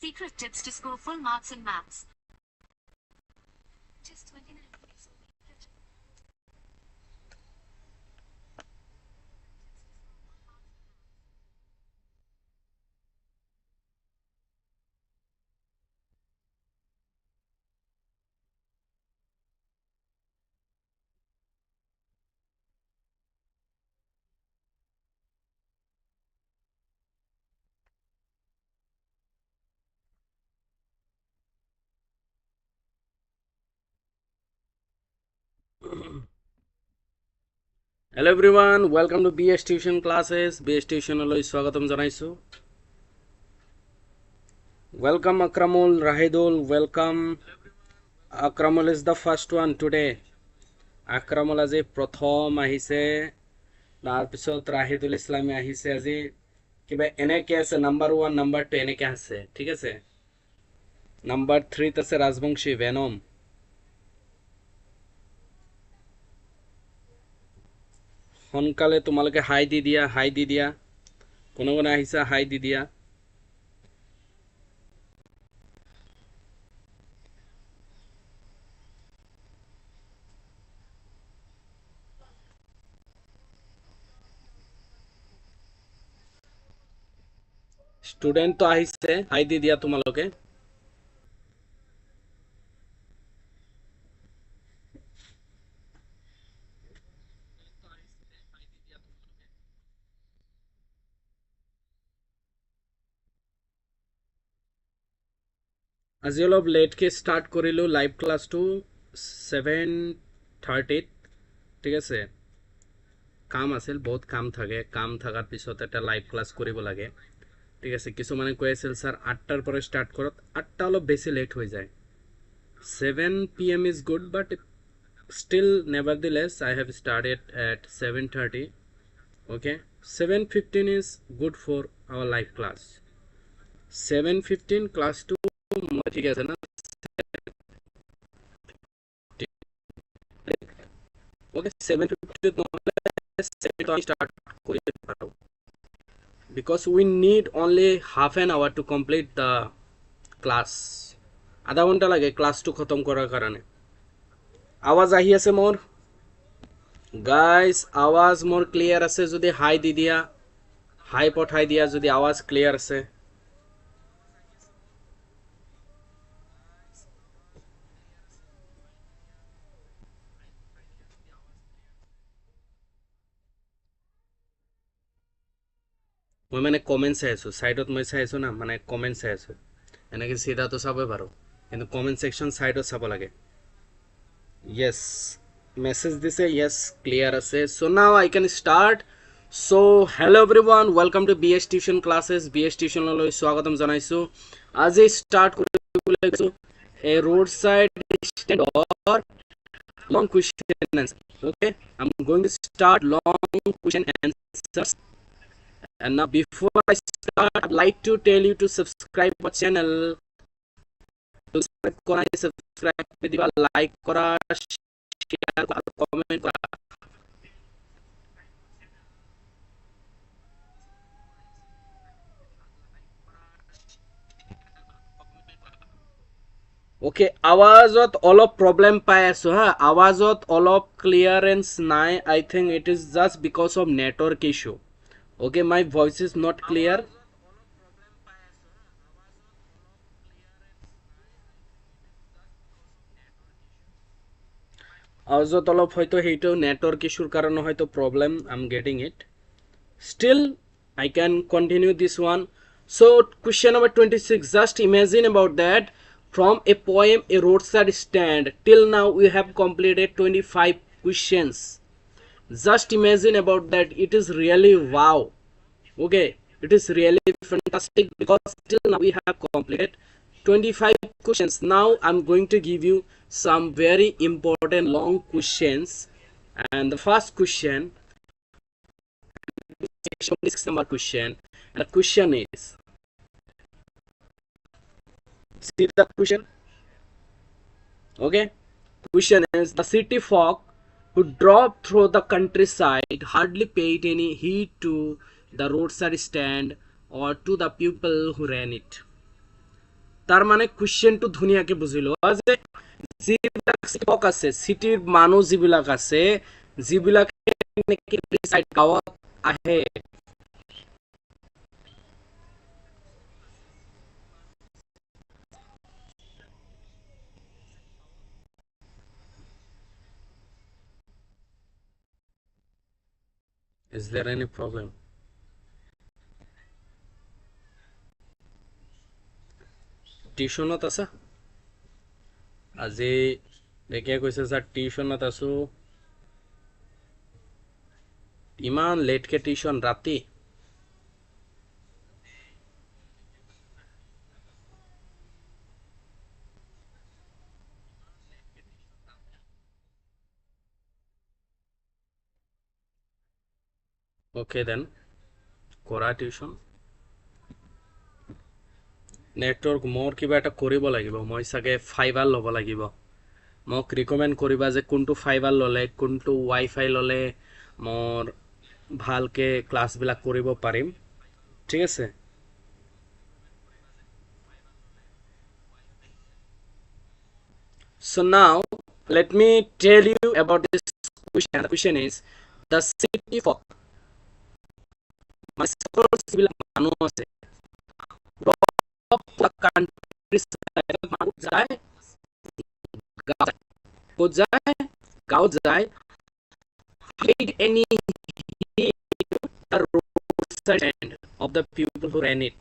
Secret tips to score full marks in maths. Just 29 minutes away. Hello everyone, welcome to BS Tuition classes. BS Tuition allo swagatam janaisu. Welcome Akramul, Rahidul, welcome. Akramul is the first one today. Akramul আজি প্ৰথম আহিছে, তাৰপিছত ৰাহিদুল ইছলামে আহিছে আজি। কিবা এনেকে আছে, নাম্বাৰ 1 নাম্বাৰ 2 এনেকে আছে, ঠিক আছে। নাম্বাৰ 3 আছে ৰাজবংশী ভেনম। সোনকালে তোমালোকে হাই দি দিয়া, হাই দি দিয়া। কোনে কোনে আহিছা হাই দি দিয়া। স্টুডেন্ট তো আহিছে, হাই দি দিয়া তোমালোকে। আজি অলপ লেটকে ষ্টাৰ্ট কৰিলোঁ লাইভ ক্লাছটো 7:30 ঠিক আছে। কাম আছিল, বহুত কাম থাকে, কাম থকাৰ পিছত এটা লাইভ ক্লাছ কৰিব লাগে, ঠিক আছে। কিছুমানে কৈ আছিল ছাৰ 8টাৰ পৰা ষ্টাৰ্ট কৰক, 8টা অলপ বেছি লেট হৈ যায়। 7 PM is good, but still nevertheless I have started at 7:30. Okay, 7:15 is good for our live class. 7:15 class 2 ঠিক আছে না। ওকে 7:50 নহলে 7 start কৰিব পাৰো, because we need only half an hour to complete the class. আধা ঘন্টা লাগে ক্লাসটো খতম করার কারণে। আওয়াজ আহি আছে মোর গাইস? আওয়াজ মোর ক্লিয়ার আছে? যদি হাই দি দিয়া, হাই পঠাই দিয়া যদি আওয়াজ ক্লিয়ার আছে। মই মানে কমেন্ট চাই আছো, সাইডত মই চাই আছো না, মানে কমেন্ট চাই আছো। এনেকে সিধা তো চাবই পাৰো, কিন্তু কমেন্ট সেকশন সাইডত চাব লাগে। yes, message দিছে, yes clear আছে। so now I can start. so hello everyone, welcome to BS tuition classes. BS tuition লৈ স্বাগতম জনাইছো। আজি start কৰিব লৈছো a roadside stand or long question and answer. Okay, I'm going to start long question and answers. And now before I start, I'd like to tell you to subscribe our channel. To subscribe kora, subscribe করে দিবা, like করা, share করা, comment করা। Okay, আৱাজত অলপ problem পাই আছো হা, আৱাজত অলপ ক্লিয়াৰেন্স নাই। I think it is just because of network issue. Okay, my voice is not clear. আৱাজত অলপ হয়তো সেইটো নেটৱৰ্ক ইছ্যুৰ কাৰণে হয়তো problem, I am getting it. Still, I can continue this one. So, question number 26. Just imagine about that. From a poem, A Roadside Stand, till now we have completed 25 questions. Just imagine about that. It is really wow. Okay, it is really fantastic, because till now we have completed 25 questions. Now I'm going to give you some very important long questions. And the first question, number question, and the question is, see the question. Okay, question is, the city folk who drove through the countryside hardly paid any heed to the roadside stand or to the people who ran it. তাৰ মানে কুৱেশ্যনটো ধুনীয়াকে বুজি লোৱা যে যিবিলাক শিক্ষক আছে চিটিৰ মানুহ যিবিলাক আছে যিবিলাকে গাঁৱত আহে Is there any problem? টিউশনত আছা আজি দেখিয়ে কৈছে ছাৰ টিউশনত আছো ইমান লেটকে টিউশন ৰাতি ওকে দেন কৰা টিউশন নেটৱৰ্ক মোৰ কিবা এটা কৰিব লাগিব মই চাগে ফাইবাৰ ল'ব লাগিব মোক ৰিকমেণ্ড কৰিবা যে কোনটো ফাইবাৰ ল'লে কোনটো ৱাইফাই ল'লে মোৰ ভালকে ক্লাছবিলাক কৰিব পাৰিম ঠিক আছে So now let me tell you about this question. The question is the city folk. My civil মানুহ আছে ক'ত যায় গাঁৱত যায় hide any the roadside of the people who ran it.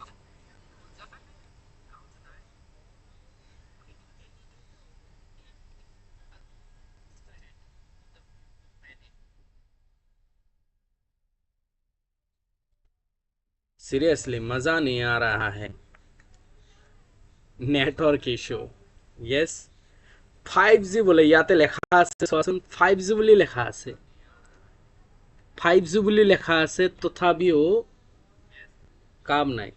Seriously, मजा नहीं आ रहा है नेटवर्क इशू यस 5G বলে ইয়াতে লেখা আছে চোৱাচোন 5G বুলি লেখা আছে 5G বুলি লেখা আছে তথাপিও কাম নাই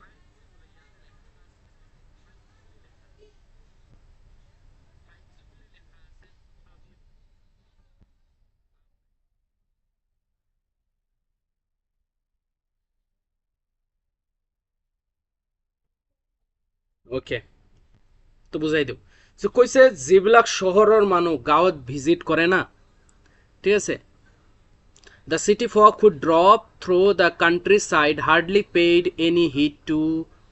ওকে তো বুঝাই দিওঁ যে কৈছে যিবিলাক চহৰৰ মানুহ গাঁৱত ভিজিট কৰে না ঠিক আছে The city folk who drove through the countryside hardly paid any heed to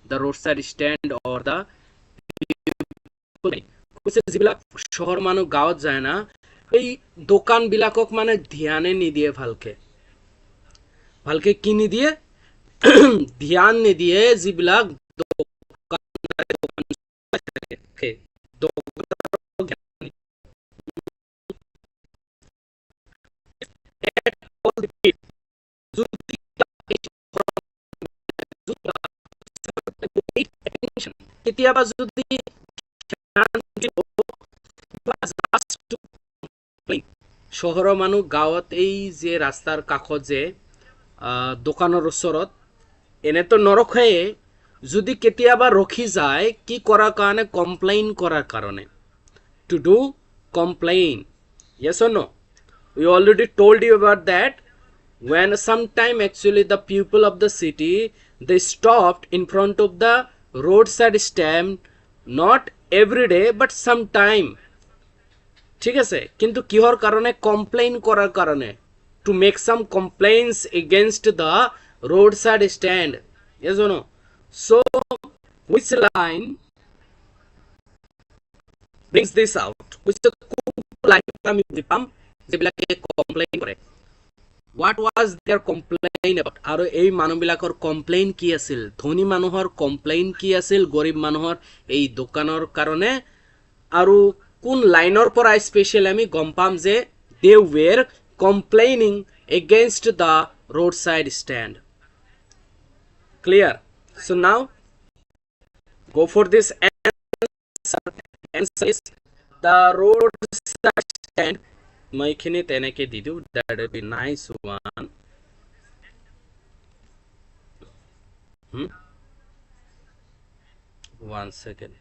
the roadside stand or the কৈছে যিবিলাক চহৰ মানুহ গাঁৱত যায় না এই দোকানবিলাকক মানে ধ্যানে নিদিয়ে ভালকে ভালকে কি নিদিয়ে ধ্যান নিদিয়ে যিবিলাক কেতিয়াবা যদি চহৰৰ মানুহ গাঁৱত এই যে ৰাস্তাৰ কাষত যে দোকানৰ ওচৰত এনেতো নৰখেয়ে যদি কেতিয়াবা ৰখি যায় কি কৰাৰ কাৰণে কমপ্লেইন কৰাৰ কাৰণে to do complain yes or no we already told you about that when sometime actually the people of the city they stopped in front of the roadside stand not every day but sometime ঠিক আছে কিন্তু কিহৰ কাৰণে complain কৰাৰ কাৰণে to make some complaints against the roadside stand yes or no so which line brings this out which line আমি বুজি পাম যিবিলাকে কমপ্লেইন কৰে what was their complaint about আৰু এই মানুহবিলাকৰ কমপ্লেইন কি আছিল ধনী মানুহৰ কমপ্লেইন কি আছিল গৰীব মানুহৰ এই দোকানৰ কাৰণে আৰু কোন লাইনৰ পৰা স্পেশালি আমি গম পাম যে they were complaining against the roadside stand clear so now go for this answer is the roadside stand মই এখানে তেনেকে দি দিও that would be nice one one second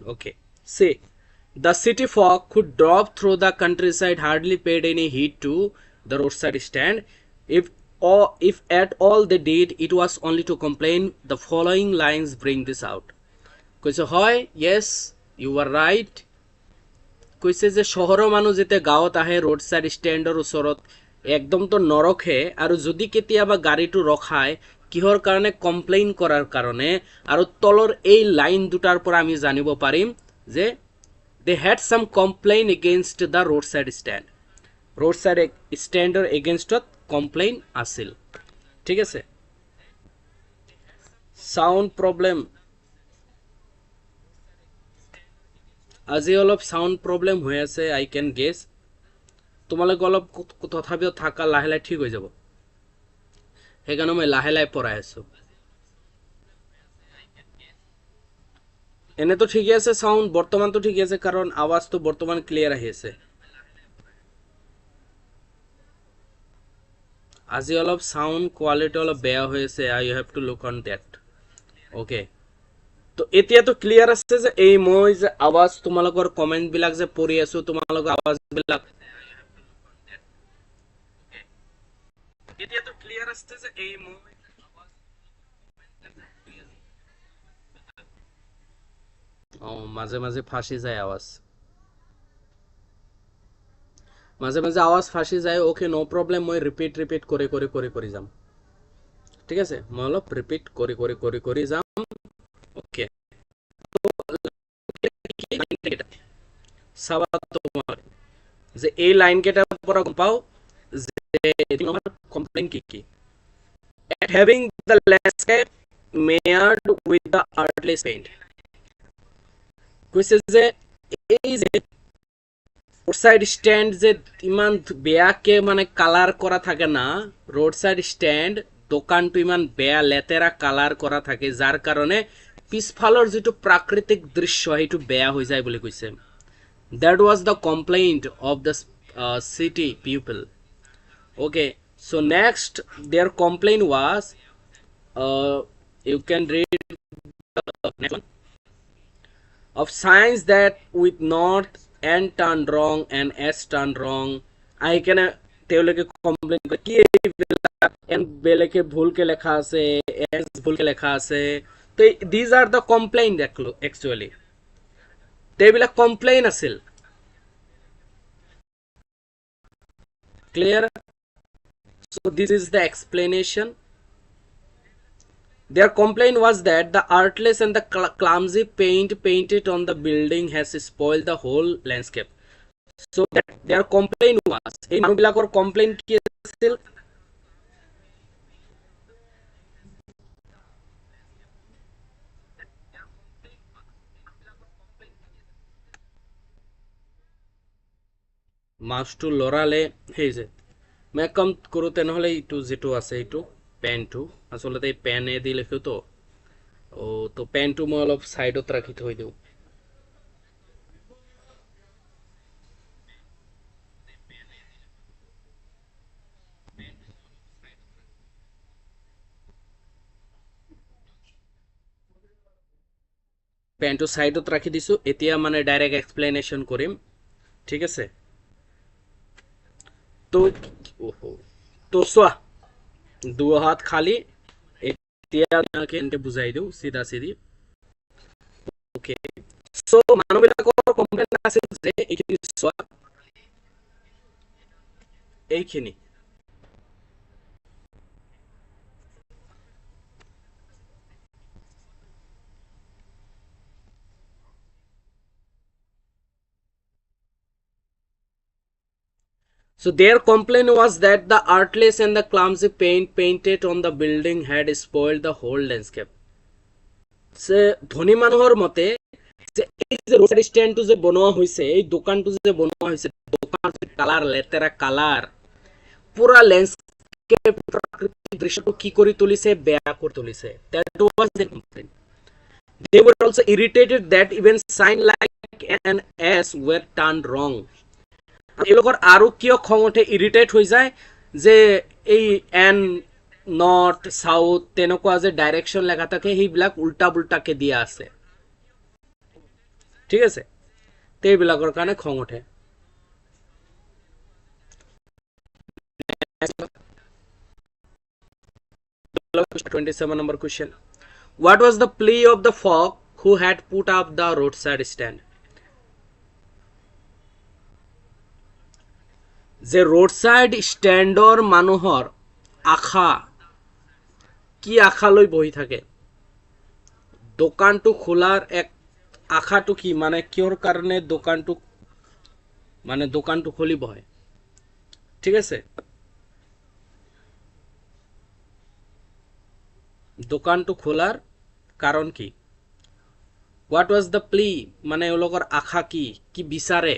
okay say the city folk who drove through the countryside hardly paid any heed to the roadside stand if or if at all they did, it was only to complain. The following lines bring this out. কৈছে হয়, yes, you were right. কৈছে যে চহৰৰ মানুহ যেতিয়া গাঁৱত আহে road side ষ্টেণ্ডৰ ওচৰত একদমতো নৰখে আৰু যদি কেতিয়াবা গাড়ীটো ৰখায় কিহৰ কাৰণে কমপ্লেইন কৰাৰ কাৰণে আৰু তলৰ এই লাইন দুটাৰ পৰা আমি জানিব পাৰিম যে they had some complaint against the roadside stand. roadside standৰ এগেইনষ্টত কমপ্লেইন আছিল. ঠিক আছে, সাউন্ড প্ৰবলেম আজি অলপ সাউন্ড প্ৰবলেম হৈ আছে, আই ক্যান গেছ. তোমালোক অলপ তথাপিও থাকা, লাহে লাহে ঠিক হৈ যাব, সেইকাৰণে মই লাহে লাহে পঢ়াই আছো. এনেতো ঠিকই আছে, সাউন্ড বৰ্তমানতো ঠিকই আছে কাৰণ আৱাজটো বৰ্তমান ক্লিয়াৰ আহি আছে. আজি অলপ সাউন্ড কোৱালিটি অলপ বেয়া হৈ আছে, I you have to look on that. Okay, তো এতিয়াতো ক্লিয়াৰ আছে যে এই মই যে আৱাজ তোমালোকৰ কমেন্ট বিলাক যে পঢ়ি আছো, তোমালোকৰ আৱাজ বিলাক এতিয়াতো ক্লিয়াৰ আছে যে এই মই মাঝে মাঝে ফাঁসি যায় আওয়াজ, মাঝে মাঝে আওয়াজ ফাঁসি যায়. ওকে, নো প্রবলেম, মই রিপিট করে যাম. ঠিক আছে, মই অলপ রিপিট করে যাম. ওকে, চাবা তোমার যে এই লাইন কেটার পৰা গম পাও যে কমপ্লেইন কি. At having the landscape marred with the artless paint. কৈছে যে এই যে রোডসাইড স্ট্যান্ড যে ইমান বেয়াকে মানে কালার করা থাকে না, রোডসাইড স্ট্যান্ড দোকানটো ইমান বেয়া লেতেৰা কালাৰ কৰা থাকে যাৰ কাৰণে পিছফালৰ যিটো প্ৰাকৃতিক দৃশ্য সেইটো বেয়া হৈ যায় বুলি কৈছে. That was the complaint of the city people. Okay, so next their complaint was, you can read the next one, of signs that with north and turn wrong and s turn wrong. I can তেওঁলোকে complain কৰে কি এইবিলাক N বেলেগে ভুলকে লেখা আছে, এস ভুলকে লেখা আছে. তো these are the complaint actually. এইবিলাক কমপ্লেইন আছিল. Clear? So this is the explanation. Their complaint was that the artless and the clumsy paint painted on the building has spoiled the whole landscape. So that their complaint was, এই মানুহবিলাকৰ complaint কি আছিল? মাছটো লৰালে সেই যে মই কম কৰোঁ তেনেহ'লে এইটো যিটো আছে এইটো পেনটো আচলতে এই পেনে দি লিখো তো পেনটো মই অলপ সাইডত ৰাখি থৈ দিওঁ. পেনটো সাইডত ৰাখি দিছো. এতিয়া মানে ডাইৰেক্ট এক্সপ্লেনেশ্যন কৰিম. ঠিক আছে, তো তো চোৱা দুই হাত খালি এতিয়া এনেকে বুজাই দিওঁ চিধা চিধি. ওকে, সো মানুহবিলাকৰ কমপ্লেইন আছিল যে এইখিনি চোৱা, এইখিনি So their complaint was that the artless and the clumsy paint painted on the building had spoiled the whole landscape. সে ধনী মানুহৰ মতে যে এই যে ৰোড স্ট্যান্ডটো যে বনোৱা হৈছে, এই দোকানটো যে বনোৱা হৈছে, দোকানৰ কালাৰ লেতেৰা কালাৰ পুৰা ল্যান্ডস্কেপ প্ৰাকৃতিক দৃশ্যটো কি কৰি তুলিছে, বেয়া কৰি তুলিছে. That was the complaint. They were also irritated that even sign like an S were turned wrong. এলোকৰ আৰু কিয় খং উঠে, ইৰিটেট হৈ যায় যে এই এন নৰ্থ সাউথ তেনেকুৱা যে ডাইরেকশন লেখা থাকে সেইবিলাক উল্টা পুল্টাকে দিয়া আছে. ঠিক আছে, তো এইবিলাকৰ কাৰণে খং উঠে. 27 number question. What was the plea of the folk who had put up the roadside stand? যে roadside standৰ মানুহৰ আশা কি আশা লৈ বহি থাকে দোকানটো খোলাৰ এক আশাটো কি মানে কিহৰ কাৰণে দোকানটো খুলি বহে ঠিক আছে দোকানটো খোলাৰ কাৰণ কি what was the plea মানে এওঁলোকৰ আশা কি কি বিচাৰে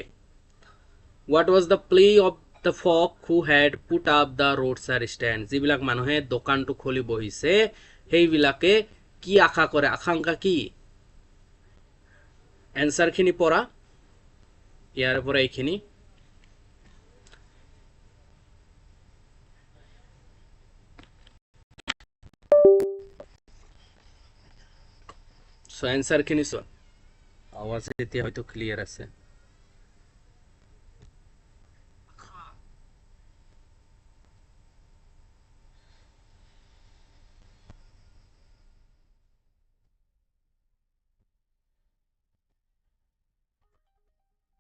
what was the plea of the folk who had put up the roadside stand যিবিলাক মানুহে দোকানটো খুলি বহিছে সেইবিলাকে কি আশা কৰে আকাংক্ষা কি এনসাৰ খিনি পড়া ইয়াৰ পৰা এইখিনি সো এনসার খিনি সো আওয়াজ এতিয়া হয়তো ক্লিয়ার আছে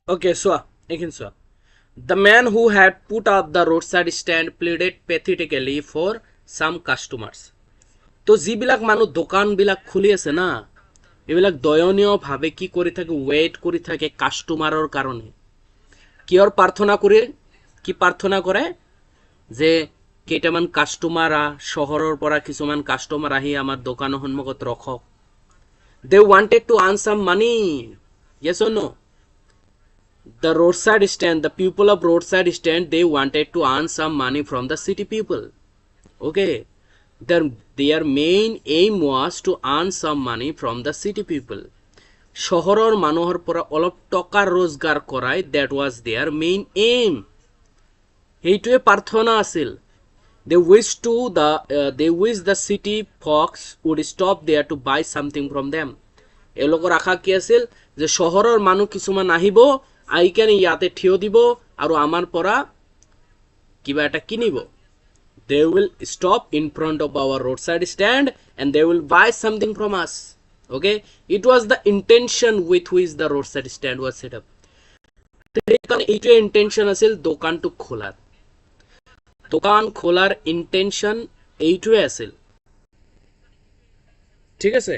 Okay, so again, so the man who had put up the roadside stand pleaded pathetically for some customers. তো যিবিলাক মানুহ দোকান বিলাক খুলি আছে না এবিলাক দয়নীয় ভাবে কি কৰি থাকে ওয়েট কৰি থাকে কাস্টমাৰৰ কাৰণে কিয়ৰ প্ৰাৰ্থনা কৰে যে কেইটামান কাস্টমাৰ শহৰৰ পৰা কিছুমান কাস্টমাৰ আহি আমাৰ দোকানৰ সন্মুখত ৰখক they wanted to earn some money yes or no the roadside stand the people of roadside stand they wanted to earn some money from the city people okay their main aim was to earn some money from the city people শহৰৰ মানুহৰ পৰা অলপ টকা रोजगार কৰাই that was their main aim এইটোৱে প্ৰাৰ্থনা আছিল they wished the city folks would stop there to buy something from them এলোকৰ আশা কি আছিল যে শহৰৰ মানুহ কিছুমান আহিব আইকানে ইয়াতে থিয় দিব আৰু আমাৰ পৰা কিবা এটা কিনিব they will stop in front of our roadside stand and they will buy something from us okay it was the intention with which the roadside stand was set up সেইকাৰণে এইটো ইন্টেনশন আছিল দোকানটো খোলাৰ দোকান খোলাৰ ইন্টেনশন এইটোৱে আছিল ঠিক আছে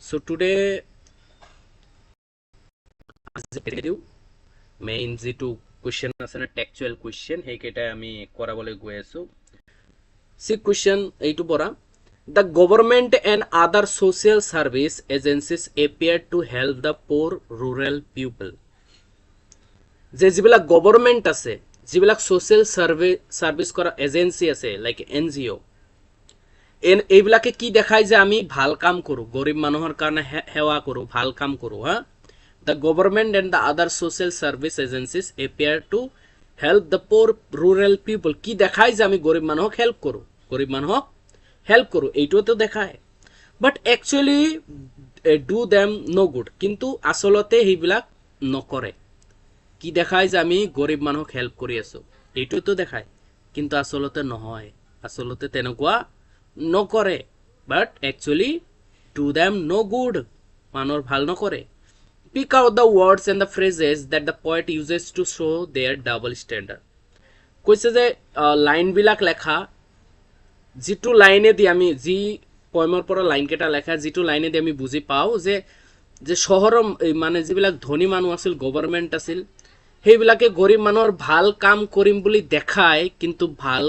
so today main যিটো question আছে না টেক্সচুৱেল question সেইকেইটা আমি কৰাবলৈ গৈ আছো সি question এইটো পঢ়া the government and other social service agencies appear to help the poor rural people যে যিবিলাক গভৰ্ণমেন্ট আছে যিবিলাক সোশ্যাল সাৰ্ভিস কৰা এজেন্সি আছে লাইক এনজিও এইবিলাকে কি দেখায় যে আমি ভাল কাম কৰো গৰীব মানুহৰ কাৰণে সেৱা কৰো ভাল কাম কৰো হা the government and the other social service agencies appear to help the poor rural people কি দেখায় যে আমি গৰীব মানুহক হেল্প কৰো এইটো তো দেখায় but actually do them no good কিন্তু আসলতে সেইবিলাক নকৰে কি দেখায় যে আমি গৰীব মানুহক হেল্প কৰি আছো এইটো তো দেখায় কিন্তু আসলতে নহয় আসলতে তেনেকুৱা নকৰে but actually do them no good মানুহৰ ভাল নকৰে pick out the words and the phrases that the poet uses to show their double standard কৈছে যে লাইন বিলাক লেখা যিটো লাইনে দি আমি যি পয়মৰ পৰা লাইন কেটা লেখা যিটো লাইনে দি আমি বুজি পাও যে যে শহৰৰ মানে যিবিলাক ধনী মানুহ আছিল গভৰ্ণমেন্ট আছিল সেইবিলাকে গৰীব মানুহৰ ভাল কাম কৰিম বুলি দেখায় কিন্তু ভাল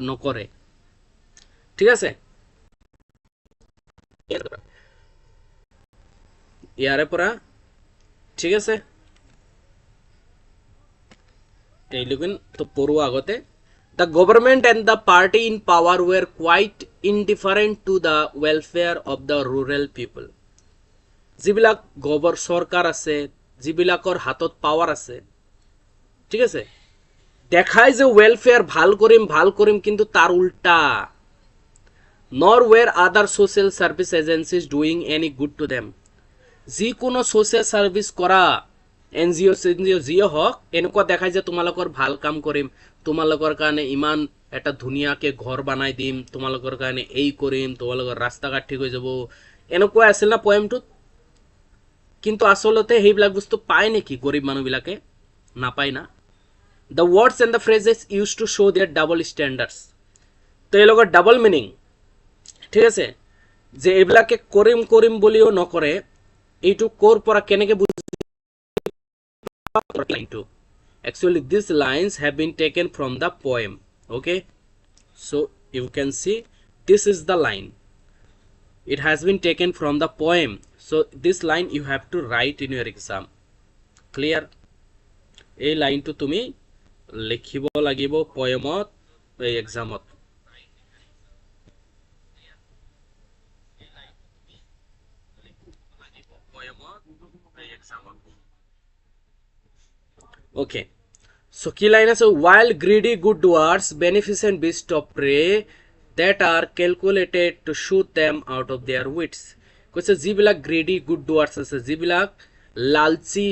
নকৰে ঠিক আছে ইয়াৰে পৰা ঠিক আছে এই লিখুন তো পড়ো আগতে the government and the party in power were quite indifferent to the welfare of the rural people যিবিলাক সরকার আছে যিবিলাকৰ হাতত পাৱাৰ আছে ঠিক আছে দেখায় যে ওয়েলফেয়ার ভাল করিম কিন্তু তার উল্টা nor were other social service agencies doing any good to them যি কোনো সোশ্যাল সার্ভিস করা NGO চেনজিঅ যিয়ে হওক এনেকুৱা দেখায় যে তোমালোকৰ ভাল কাম কৰিম, তোমালোকৰ কাৰণে ইমান এটা ধুনীয়াকে ঘৰ বনাই দিম, তোমালোকৰ কাৰণে এই কৰিম, তোমালোকৰ ৰাস্তা ঘাট ঠিক হৈ যাব, এনেকুৱা আছিল না পয়েমটোত। কিন্তু আচলতে সেইবিলাক বস্তু পায় নেকি গৰীব মানুহবিলাকে? নাপায় না। The words and the phrases used to show their double standards. তো এই লগত ডাবল মিনিং, ঠিক আছে, যে এইবিলাকে কৰিম কৰিম বুলিও নকৰে, এইটো কৰ পৰা কেনেকে বুজি line 2. Actually these lines have been taken from the poem. Okay, so you can see this is the line, it has been taken from the poem, so this line you have to write in your exam. Clear? এই লাইনটো তুমি লিখিব লাগিব পয়েমত, এই এক্সামত। Okay, so key line is while greedy good doers beneficent beasts of prey that are calculated to shoot them out of their wits. কৈছে যিবিলাক গ্ৰেডি good Duars আছে, যিবিলাক লালচি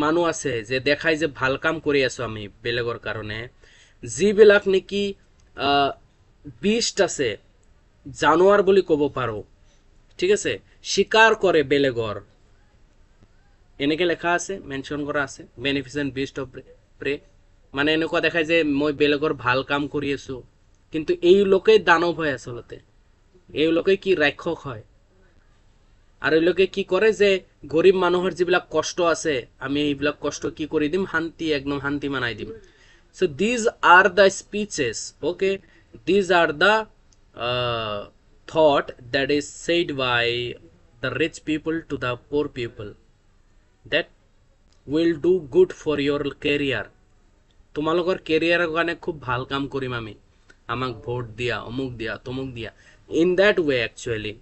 মানুহ আছে যে দেখাই যে ভাল কাম কৰি আছো আমি বেলেগৰ কাৰণে, যিবিলাক নেকি বিষ্ট আছে, জানোৱাৰ বুলি ক'ব পাৰো, ঠিক আছে, শিকাৰ কৰে বেলেগৰ, এনেকে লেখা আছে, মেনশন কৰা আছে বেনিফিসেন্ট বিস্ট অফ প্ৰে, মানে এনেকুৱা দেখায় যে মই বেলেগৰ ভাল কাম কৰি আছো, কিন্তু এই লোকেই দানৱ হয়, আচলতে এই লোকেই কি ৰাক্ষস হয়। আৰু এই লোকে কি কৰে যে গৰীব মানুহৰ যিবিলাক কষ্ট আছে আমি এইবিলাক কষ্ট কি কৰি দিম, শান্তি, একদম শান্তি মানাই দিম। So these are the speeches, okay, these are the thought that is said by the rich people to the poor people, that will do good for your career. তোমালোকৰ কেৰিয়াৰৰ কাৰণে খুব ভাল কাম কৰিম আমি, আমাক ভোট দিয়া, অমুক দিয়া, তমুক দিয়া, ইন দ্যাট ওয়ে একচুৱেলি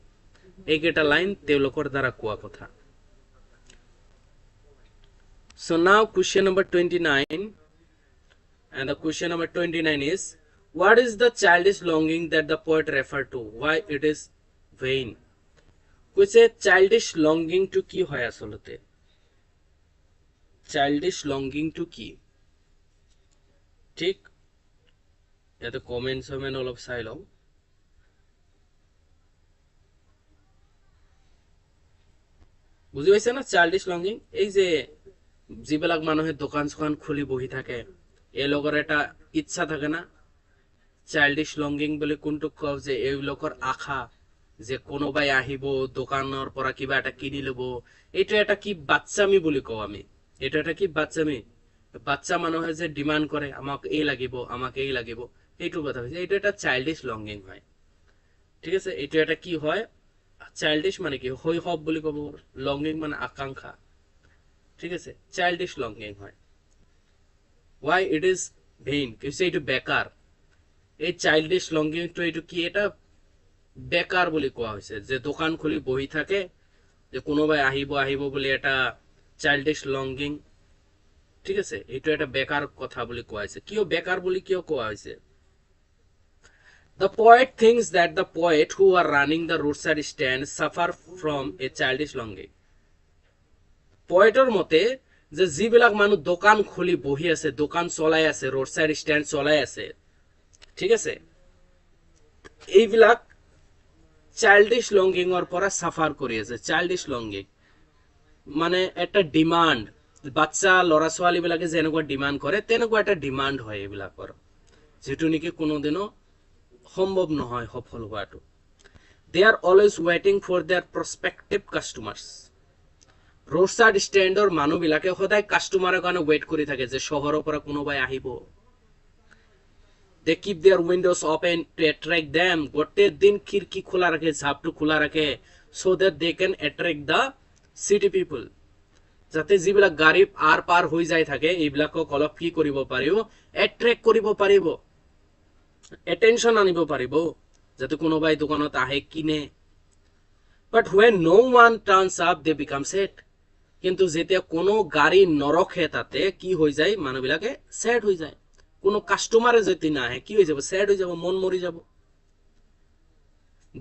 এইকেইটা লাইন তেওঁলোকৰ দ্বাৰা কোৱা কথা। So now question number 29, and the question number 29 is, what is the childish longing that the poet referred to, why it is vain? কৈছে চাইল্ডিশ লংগিং টু কি হয় আসলতে, চাইল্ডিশ লংগিং টু কি, ঠিক, ইয়াতে কমেন্ট সমেন্ট অলপ চাই লওঁ। বুজি পাইছে না চাইল্ডিশ লংগিং? এই যে যিবিলাক মানুহে দোকান চোকান খুলি বহি থাকে, এই লোকৰ এটা ইচ্ছা থাকে না, চাইল্ডিশ লংগিং বুলি কোনটোক কওঁ, যে এই লোকৰ আশা যে কোনোবাই আহিব দোকানৰ পৰা কিবা এটা কিনি ল'ব, এইটো এটা কি বাচ্চামি বুলি কওঁ আমি, এইটো এটা কি বাচ্চামি, বাচ্চা মানুহে যে ডিমান্ড কৰে আমাক এই লাগিব, আমাক এই লাগিব, এইটো কথা হৈছে, এইটো এটা চাইল্ডিশ লংগিং হয়, ঠিক আছে। এইটো এটা কি হয়, চাইল্ডিশ মানে কি শৈশৱ বুলি ক'ব, লংগিং মানে আকাংক্ষা, ঠিক আছে, চাইল্ডিশ লংগিং হয়। ওয়াই ইট ইজ ভেইন, কৈছে এইটো বেকাৰ, এই চাইল্ডিশ লংগিংটো এইটো কি, এটা বেকাৰ বুলি কোৱা হৈছে, যে দোকান খুলি বহি থাকে, যে কোনোবাই আহিব আহিব বুলি এটা চাইল্ডিশ লংগিং, ঠিক আছে, এইটো এটা বেকাৰ কথা বুলি কোৱা হৈছে। কিয় বেকাৰ বুলি কিয় কোৱা হৈছে? The poet thinks that the poet who are running the roadside stand suffer from a childish longing. Poetor মতে যে যিবিলাক মানুহ দোকান খুলি বহি আছে, দোকান চলাই আছে, রোড সাইড স্ট্যান্ড চলাই আছে, ঠিক আছে, এইবিলাক চাইল্ডিশ লংগিং এর পৰা সাফাৰ কৰি আছে। চাইল্ডিশ লংগিং মানে একটা ডিমান্ড, বাচ্চা ল'ৰা ছোৱালী বিলাকে যেনেকুৱা ডিমান্ড কৰে তেনেকুৱা এটা ডিমান্ড হয় এইবিলাকৰ, যেটো নেকি কোনোদিনও সম্ভৱ নহয় সফল হোৱাটো। They are always waiting for their prospective customers. Roadside স্ট্যান্ডৰ মানুহবিলাকে সদায় কাস্টমাৰৰ কাৰণে ওয়েট কৰি থাকে যে শহৰৰ পৰা কোনোবাই আহিব। They keep their windows open to attract them. গোটেই দিন খিড়কি খোলা রাখে, ঝাপটো খোলা রাখে, so that they can attract the city people. যাতে যিবিলাক গাড়ী আৰ পাৰ হৈ যায় থাকে এইবিলাকক অলপ কি কৰিব পাৰিব, এট্ৰেক্ট কৰিব পাৰিব, এটেনশন আনিব পাৰিব, যাতে কোনোবাই দোকানত আহে কিনে। But when no one turns up, they become sad. কিন্তু যেতিয়া কোনো গাড়ী নৰখে তাতে কি হৈ যায়, মানুহবিলাকে স্যাড হৈ যায়। কোনো কাস্টমাৰে যদি না আহে কি হৈ যাব, স্যাড হৈ যাব, মন মৰি যাব।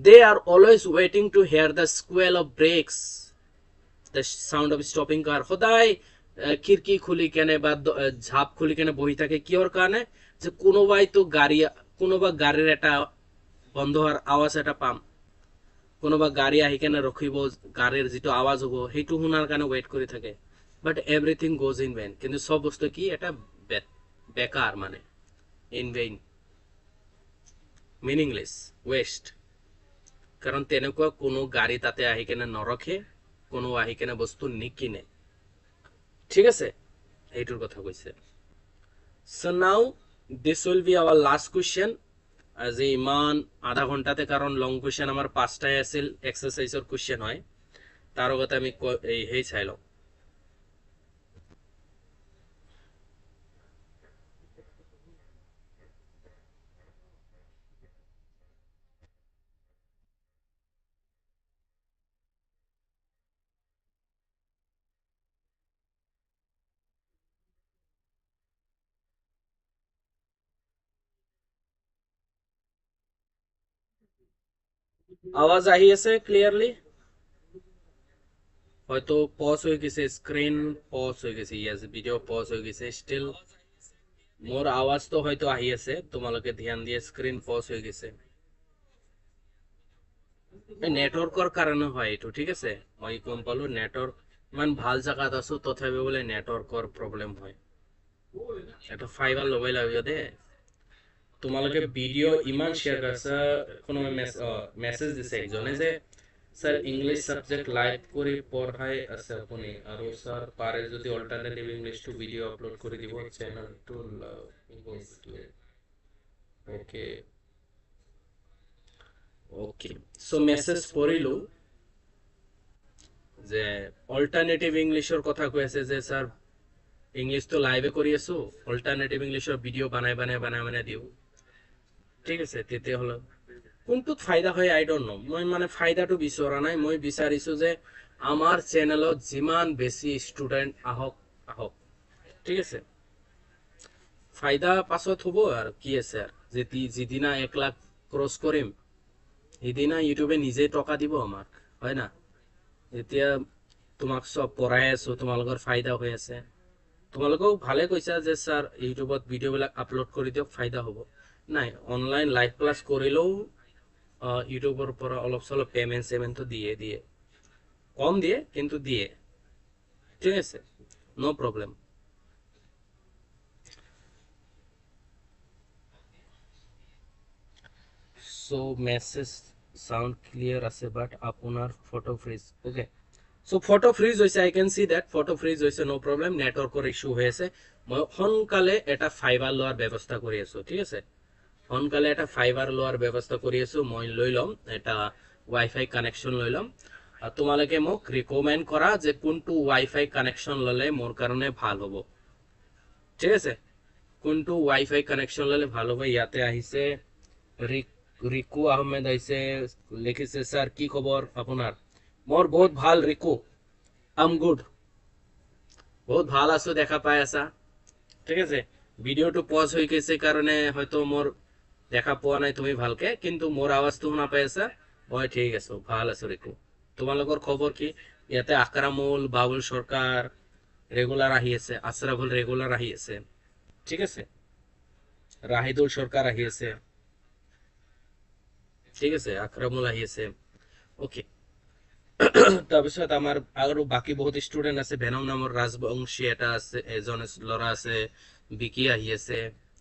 They are always waiting to hear the squeal of brakes. The sound of stopping car সদায় খিৰিকী খুলি কেনে বা ঝাপ খুলি কেনে বহি থাকে কিহৰ কাৰণে যে কোনোবা গাড়ীৰ এটা বন্ধ হোৱাৰ আৱাজ এটা পাম, কোনোবা গাড়ী আহি কেনে ৰখিব, গাড়ীৰ যিটো আৱাজ হ'ব সেইটো শুনাৰ কাৰণে ৱেইট কৰি থাকে। বাট এভৰিথিং গোজ ইন ভেইন, কিন্তু চব বস্তু কি এটা বেকাৰ, মানে ইন ভেইন, মিনিংলেছ, ৱেষ্ট। কাৰণ তেনেকুৱা কোনো গাড়ী তাতে আহি কেনে নৰখে, কোনো আহি কেনে বস্তু নিকিনে। ঠিক আছে, এইটোৰ কথা কৈছে। So now this will be our last question. আজি ইমান আধা ঘন্টাতে, কাৰণ লং কুৱেশ্যন আমাৰ 5টাই আছিল, এক্সাৰচাইজৰ কুৱেশ্যন হয়, তাৰ আগতে আমি সেই চাই লওঁ। আৱাজ আহি আছে ক্লিয়াৰলি? হয়তো পজ হৈ গৈছে, স্ক্ৰীন পজ হৈ গৈছে, ইয়েছ ভিডিঅ' পজ হৈ গৈছে। ষ্টিল মোৰ আৱাজটো হয়তো আহি আছে, তোমালোকে ধ্যান দিয়ে, স্ক্ৰীন পজ হৈ গৈছে। নেটৱৰ্কৰ কাৰণে হয় এইটো, ঠিক আছে, মই গম পালো। নেটৱৰ্ক ইমান ভাল জেগাত আছো, তথাপিও বোলে নেটৱৰ্কৰ প্ৰব্লেম হয়। এটা ফাইবাৰ ল'বই লাগিব দেই। তোমালোকে ভিডিঅ' ইমান শ্বেয়াৰ কৰিছা, কোনোবাই মেছেজ দিছে একজনে যে স্যাৰ ইংলিশ সাবজেক্ট লাইভ কৰে পড়াই আছে আপুনি, আৰু স্যাৰ পাৰে যদি অল্টারনেটিভ ইংলিশ টু ভিডিও আপলোড করে দিব চ্যানেল টু। ওকে ওকে, সো মেসেজ পড়িলো যে অল্টারনেটিভ ইংলিশৰ কথা কৈ আছে যে স্যাৰ ইংলিশ তো লাইভে কৰি আছো, অল্টাৰনেটিভ ইংলিশৰ ভিডিও বানাই দিও। ঠিক আছে, তেতিয়াহ'লে কোনটোত ফায়দা হয় আই ডোন্ট নো। মই মানে ফায়দাটো বিচৰা নাই, মই বিচাৰিছো যে আমাৰ চেনেলত যিমান বেছি ষ্টুডেণ্ট আহক। ঠিক আছে, ফায়দা পাছত হ'ব আৰু কি আছে, আৰু যিদিনা 1 লাখ ক্ৰছ কৰিম সিদিনা ইউটিউবে নিজে টকা দিব আমাক, হয় না? এতিয়া তোমাক চব পঢ়াই আছো, তোমালোকৰ ফায়দা হৈ আছে। তোমালোকেও ভালে কৈছা যে স্যাৰ ইউটিউবত ভিডিঅ'বিলাক আপলোড কৰি দিয়ক, ফায়দা হ'ব। নাই, অনলাইন লাইভ ক্লাছ কৰিলেও ইউটিউবৰ পৰা অলপ চলপ পেমেন্টটো দিয়ে, কম দিয়ে কিন্তু দিয়ে। ঠিক আছে, no problem. So message sound clear আছে, বাট আপোনাৰ photo freeze. Okay, so photo freeze হৈছে, I can see that photo freeze হৈছে, নো প্ৰব্লেম। নেটৱৰ্কৰ ইস্যু হৈ আছে, মই সোনকালে এটা ফাইবাৰ লোৱাৰ ব্যৱস্থা কৰি আছো। ঠিক আছে, সোনকালে এটা ফাইবাৰ লোৱাৰ ব্যৱস্থা কৰি আছো, মই লৈ ল'ম এটা ৱাইফাই কানেকশ্যন লৈ ল'ম। তোমালোকে মোক ৰিকমেণ্ড কৰা যে কোনটো ৱাইফাই কানেকশ্যন ল'লে মোৰ কাৰণে ভাল হ'ব। ঠিক আছে, কোনটো ৱাইফাই কানেকশ্যন ল'লে ভাল হ'ব। ইয়াতে আহিছে ৰিকু আহমেদ আহিছে, লিখিছে স্যাৰ কি খবৰ আপোনাৰ? মোৰ বহুত ভাল ৰিকু, আম গুড, বহুত ভাল আছো, দেখা পাই আছা। ঠিক আছে, ভিডিঅ'টো পজ হৈ গৈছে কাৰণে হয়তো মোৰ দেখা পোৱা নাই তুমি ভালকে, কিন্তু মোৰ আৱাজটো শুনা পাই আছা? মই ঠিক আছো, ভাল আছো ৰিকু। তোমালোকৰ খবৰ কি? ইয়াতে আকৰামুল, বাবুল সরকার রেগুলার আহি আছে, আশরাফুল রেগুলার আহি আছে। ঠিক আছে, রাহিদুল সরকার আহি আছে। ঠিক আছে, আকরামুল আহি আছে। ওকে, তাৰপিছত আমাৰ আৰু বাকী বহুত ষ্টুডেন্ট আছে। ভেনম নামৰ ৰাজবংশী এটা আছে, এজন ল'ৰা আছে, বিকি আহি আছে।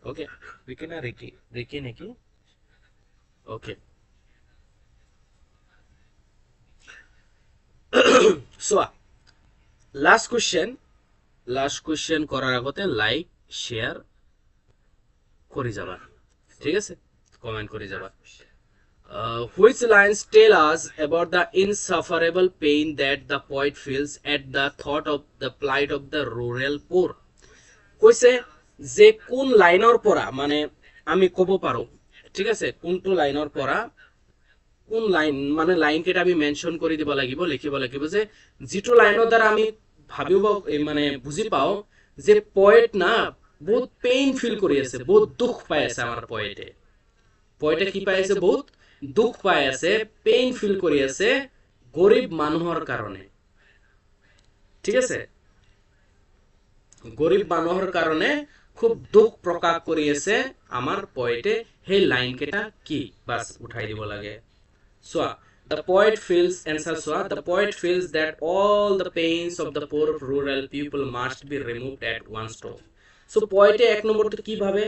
ওকে, বিকি না ৰিকি নেকি? ওকে, চোৱা, লাষ্ট কুৱেশ্যন কৰাৰ আগতে লাইক শ্বেয়াৰ কৰি যাবা। ঠিক আছে, কমেন্ট কৰি যাবা। Which lines tell us about the insufferable pain that the poet feels at the thought of the plight of the rural poor? কৈছে যে কোন লাইনৰ পৰা মানে আমি ক'ব পাৰো, ঠিক আছে, কোনটো লাইনৰ পৰা, কোন লাইন মানে লাইন কেইটা আমি মেনশন কৰি দিব লাগিব, লিখিব লাগিব যে যিটো লাইনৰ দ্বাৰা আমি ভাবিব মানে বুজি পাও যে পয়েট না বহুত পেইন ফিল কৰি আছে, বহুত দুখ পাই আছে। আমাৰ পয়েটে কি পাই আছে? বহুত দুখ পাই আছে, পেইন ফিল কৰি আছে গৰীব মানুহৰ কাৰণে। ঠিক আছে গৰিব মানুহৰ কাৰণে খুব দুখ প্ৰকাশ কৰি আছে আমাৰ পয়েটে সেই লাইন কেইটা কি বাস উঠাই দিব লাগে চোৱা the poet feels answer চোৱা the poet feels that all the pains of the poor rural people must be removed at one stroke so poet এক নম্বৰটো কি ভাবে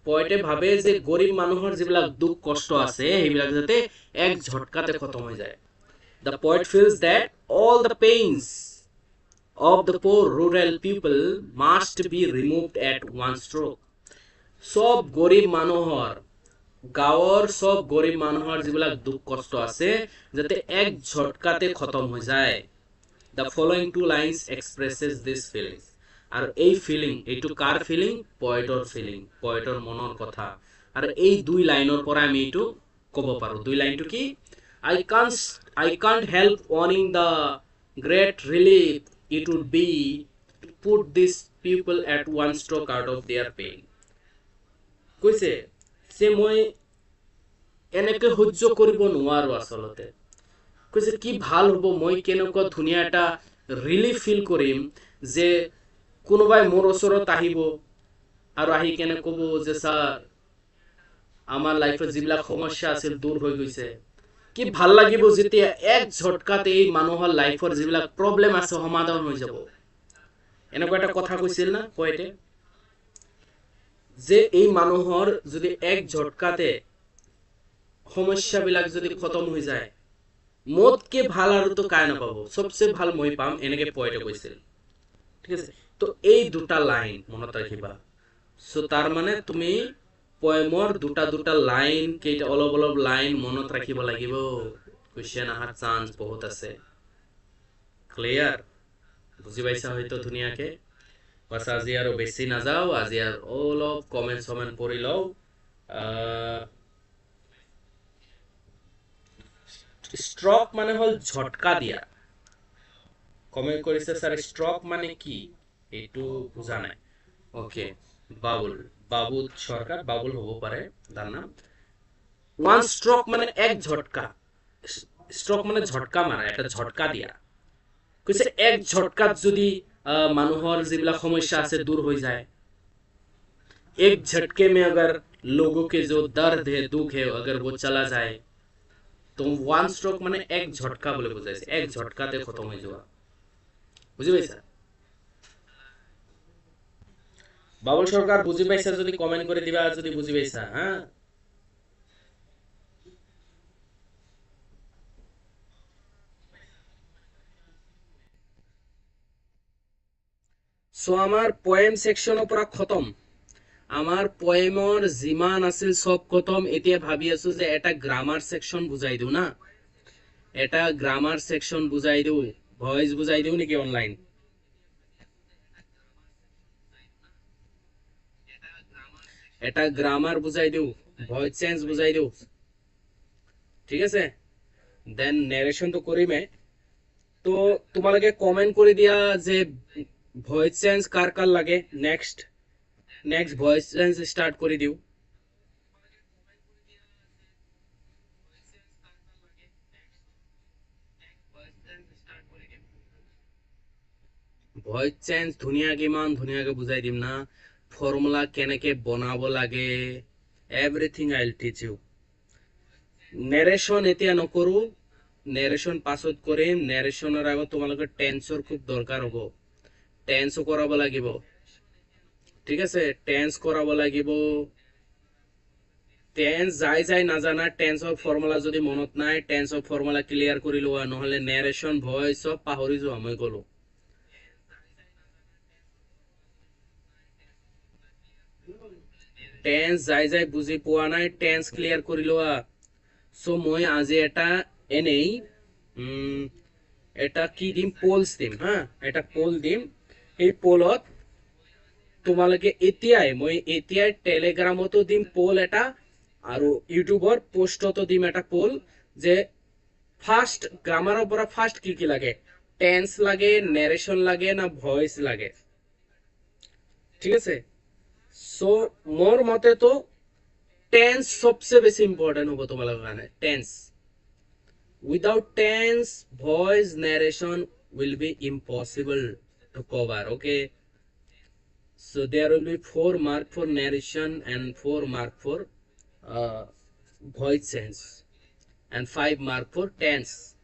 পয়েটে ভাবে যে গৰিব মানুহৰ যিবিলাক দুখ কষ্ট আছে সেইবিলাক যাতে এক ঝটকাতে খতম হৈ যায় the poet feels that all the pains of the poor rural people must be removed at one stroke সব গরিব মানুহৰ গাঁৱৰ সব গৰিব মানুহৰ যিবিলাক দুখ কষ্ট আছে যাতে এক ঝটকাতে খতম হৈ যায় the following two lines expresses this feelings আৰু এই ফিলিং এইটো কাৰ ফিলিং পয়েটৰ মনৰ কথা আৰু এই দুই লাইনৰ পৰা আমি এইটো ক'ব পাৰো দুই লাইনটো কি I can't help owning the great relief it would be to put these people at one stroke out of their pain কৈছে যে মই এনেকে সহ্য কৰিব নোৱাৰো আচলতে কৈছে কি ভাল হ'ব মই কেনেকুৱা ধুনীয়া এটা ৰিলিফ ফিল কৰিম যে কোনোবাই মোৰ ওচৰত আহিব আৰু আহি কেনে ক'ব যে স্যাৰ আমাৰ লাইফত যিবিলাক সমস্যা আছিল দূৰ হৈ গৈছে কি ভাল লাগিব যেতিয়া এক ঝটকাতে এই মানুহৰ লাইফৰ যিবিলাক প্ৰবলেম আছে সমাধান হৈ যাব এনেকুৱা এটা কথা কৈছিল না পয়েটে যে এই মানুহৰ যদি এক ঝটকাতে সমস্যাবিলাক যদি খতম হৈ যায় মোতকে ভাল আৰু তো কাই নাপাব সবচেয়ে ভাল মই পাম এনেকে পয়েটে কৈছিল ঠিক আছে তো এই দুটা লাইন মনত ৰাখিবা সো তাৰ মানে তুমি পয়েমৰ দুটা লাইন কেইটা অলপ লাইন মনত ৰাখিব লাগিব কোৱেশ্চন আহাৰ চান্স বহুত আছে ক্লিয়াৰ বুজি পাইছা হয়তো ধুনীয়াকে বাস আজি আৰু বেছি নাযাও আজি আৰু অলপ কমেন্ট পঢ়ি লও স্ট্ৰোক মানে হল ঝটকা দিয়া কমেন্ট কৰিছে স্যার স্ট্রোক মানে কি এইটো বুজা নাই ওকে বাবুল সরকার বাবুল হব পারে তার নাম ওয়ান স্ট্রোক মানে এক ঝটকা স্ট্রোক মানে ঝটকা মাৰা এটা ঝটকা দিয়া কৈছে এক ঝটকাত যদি মানুহৰ যিবিলাক সমস্যা আছে दूर হৈ যায় एक झटके में अगर लोगों के जो दर्द है दुख है अगर वो चला जाए तो वन स्ट्रोक মানে এক ঝটকা বলে বুঝাইছে এক ঝটকাতে খতম হৈ যোৱা বুজি পাইছা বাবুল সরকার বুঝি পাইছা যদি কমেন্ট করে দিবা যদি বুঝি পাইছা হ্যাঁ সো আমার পোয়েম সেকশন পুরা খতম আমার পোয়েমৰ যিমান আছিল সব খতম এতিয়া ভাবি আছো যে এটা গ্রামার সেকশন বুঝাই দিও না এটা গ্রামার সেকশন বুঝাই দিও ভয়েস বুঝাই দিও নাকি অনলাইন এটা গ্রামার বুঝাই দিও ভয়েস চেঞ্জ বুঝাই দিও ঠিক আছে দেন নেৰেশন তো কৰিমে তো তোমালোকে কমেন্ট কৰি দিয়া যে ভয়েস চেঞ্জ কাৰ কাৰ লাগে নেক্সট ভয়েস চেঞ্জ স্টাৰ্ট কৰি দিও ভয়েস চেঞ্জ ধুনীয়াকে বুজাই দিম না ফৰ্মুলা কেনেকে বনাব লাগে এভৰিথিং আই উইল টিচ ইউ নেৰেশন এতিয়া নকৰো নেৰেশন পাছত কৰিম নেৰেশনৰ আগত তোমালোকৰ টেন্সৰ খুব দৰকাৰ হ'ব টেন্স কৰাব লাগিব ঠিক আছে টেন্স কৰাব লাগিব টেন্স যাই নাজানা টেন্সৰ ফৰ্মুলা যদি মনত নাই টেন্সৰ ফৰ্মুলা ক্লিয়াৰ কৰি লোৱা নহলে নেৰেশন ভয়েস সব পাহৰি যোৱা মই কলো টেন্স যাই বুজি পোৱা নাই টেন্স ক্লিয়াৰ কৰি লোৱা সো মই আজি এটা এনেই এটা কি দিম পোলস দিম হ্যাঁ এটা পোল দিম এই পোলত তোমালোকে এতিয়াই টেলিগ্রামতো দিম পোল এটা আৰু ইউটিউবৰ পোস্টতো দিম এটা পোল যে ফাৰ্স্ট গ্ৰামাৰৰ পৰা ফাৰ্স্ট কি লাগে টেন্স লাগে নেৰেশন লাগে না ভয়েস লাগে ঠিক আছে সো মোৰ মতে তো টেন্স সবচেয়ে বেশি ইম্পৰ্টেন্ট হবো তোমালোকৰ কাৰণে tense without tense voice narration will be impossible to cover. Okay, so there will be 4 mark for narration and 4 mark for uh, voice sense and 5 mark for tense.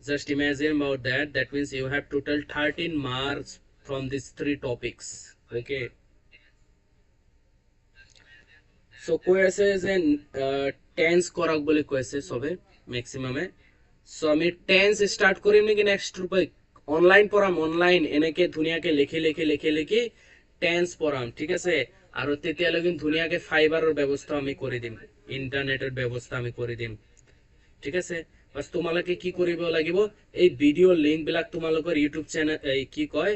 Just imagine about that. That means you have total 13 marks from these 3 topics. Okay, so কৈ আছে যে tense কৰক বুলি কৈছে সবে ম্যাক্সিমামে so আমি tense start কৰিম নেকি নেক্সট উইক অনলাইন পঢ়াম অনলাইন এনেকে ধুনীয়াকে লিখি টেন্স পঢ়াম ঠিক আছে আৰু তেতিয়ালৈকে ধুনীয়াকে ফাইবাৰৰ ব্যৱস্থা আমি কৰি দিম ইন্টাৰনেটৰ ব্যৱস্থা আমি কৰি দিম ঠিক আছে বাস তোমালোকে কি কৰিব লাগিব এই ভিডিও লিংক বিলাক তোমালোকৰ ইউটিউব চেনেল এই কি কয়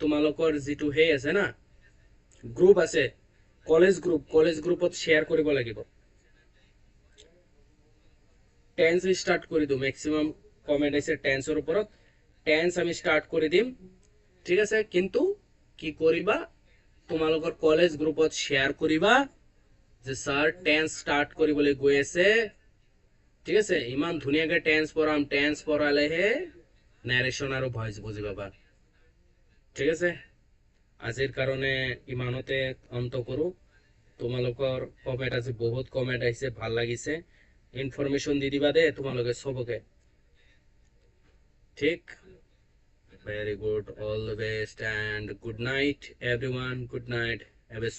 তোমালোকৰ যেটো হে আছে না গ্ৰুপ আছে কলেজ গ্ৰুপত শেয়াৰ কৰিব লাগিব টেন্স স্টাৰ্ট কৰি দিও ম্যাক্সিমাম কমেন্ট আছে টেন্সৰ ওপৰত টেন্স আমি স্টাৰ্ট কৰি দিম ঠিক আছে কিন্তু কি কৰিবা তোমালোকৰ কলেজ গ্ৰুপত শেয়াৰ কৰিবা যে স্যাৰ টেন্স স্টাৰ্ট কৰিবলৈ গৈ আছে ঠিক আছে ইমান ধুনীয়াকে টেন্স পঢ়ালেহে নেৰেশন আৰু ভয়েস বুজি পাবা ঠিক আছে আজিৰ কাৰণে ইমানতে অন্ত কৰো তোমালোকৰ কমেন্ট আছে বহুত কমেন্ট আহিছে ভাল লাগিছে ইনফরমেশন দি দিবা দে তোমালোকে সবকে ঠিক very good all the best and good night everyone good night have a